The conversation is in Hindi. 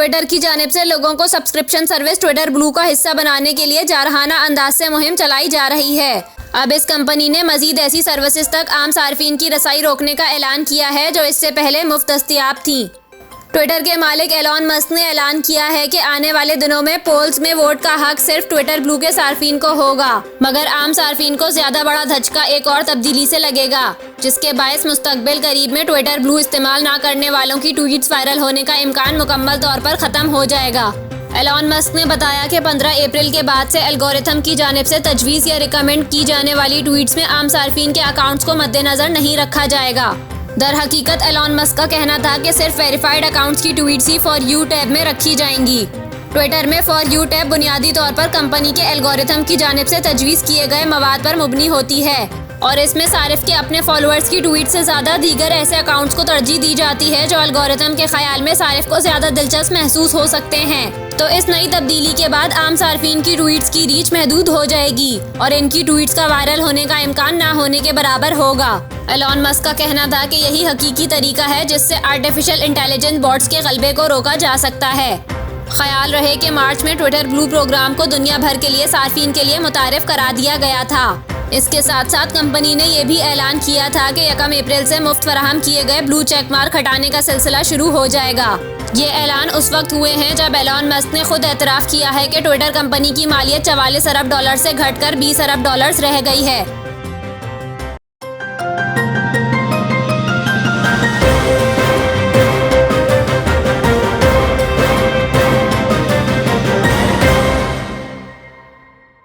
ट्विटर की जानिब से लोगों को सब्सक्रिप्शन सर्विस ट्विटर ब्लू का हिस्सा बनाने के लिए जारहाना अंदाज से मुहिम चलाई जा रही है। अब इस कंपनी ने मजीद ऐसी सर्विसेज तक आम सार्फिन की रसाई रोकने का ऐलान किया है जो इससे पहले मुफ्त दस्तयाब थीं। ट्विटर के मालिक एलॉन मस्क ने ऐलान किया है कि आने वाले दिनों में पोल्स में वोट का हक सिर्फ ट्विटर ब्लू के सार्फिन को होगा, मगर आम सार्फिन को ज्यादा बड़ा धचका एक और तब्दीली से लगेगा, जिसके बायस मुस्तकबिल करीब में ट्विटर ब्लू इस्तेमाल ना करने वालों की ट्वीट्स वायरल होने का इम्कान मुकम्मल तौर पर खत्म हो जाएगा। एलॉन मस्क ने बताया कि 15 अप्रैल के बाद से एल्गोरिथम की जानिब से तजवीज़ या रिकमेंड की जाने वाली ट्वीट्स में आम सार्फिन के अकाउंट्स को मद्देनजर नहीं रखा जाएगा। दर हकीकत एलॉन मस्क का कहना था कि सिर्फ वेरीफाइड अकाउंट्स की tweets he for you tab में रखी जाएंगी। ट्विटर में फॉर यू टैब बुनियादी तौर पर कंपनी के एल्गोरिथम की जानिब से तजवीज़ किए गए मवाद पर मुबनी होती है और इसमें सारिफ के अपने फॉलोअर्स की ट्वीट से ज़्यादा दीगर ऐसे अकाउंट्स को तरजीह दी जाती है जो एल्गोरिथम के ख्याल में सारिफ को ज़्यादा दिलचस्प महसूस हो सकते हैं। तो इस नई तब्दीली के बाद आम सार्फिन की ट्वीट्स की रीच महदूद हो जाएगी और इनकी ट्वीट्स का वायरल होने का इम्कान ना होने के बराबर होगा। एलॉन मस्क का कहना था कि यही हकीकी तरीका है जिससे आर्टिफिशियल इंटेलिजेंस बॉट्स के गलबे को रोका जा सकता है। ख्याल रहे कि मार्च में ट्विटर ब्लू प्रोग्राम को दुनिया भर के लिए सार्फिन के लिए मुतारिफ करा दिया गया था। इसके साथ साथ कंपनी ने यह भी ऐलान किया था कि 1 अप्रैल से मुफ्त फराहम किए गए ब्लू चेक मार्क हटाने का सिलसिला शुरू हो जाएगा। ये ऐलान उस वक्त हुए हैं जब एलॉन मस्क ने खुद एतराफ़ किया है कि ट्विटर कंपनी की मालियत $44 अरब से घटकर $20 अरब रह गई है।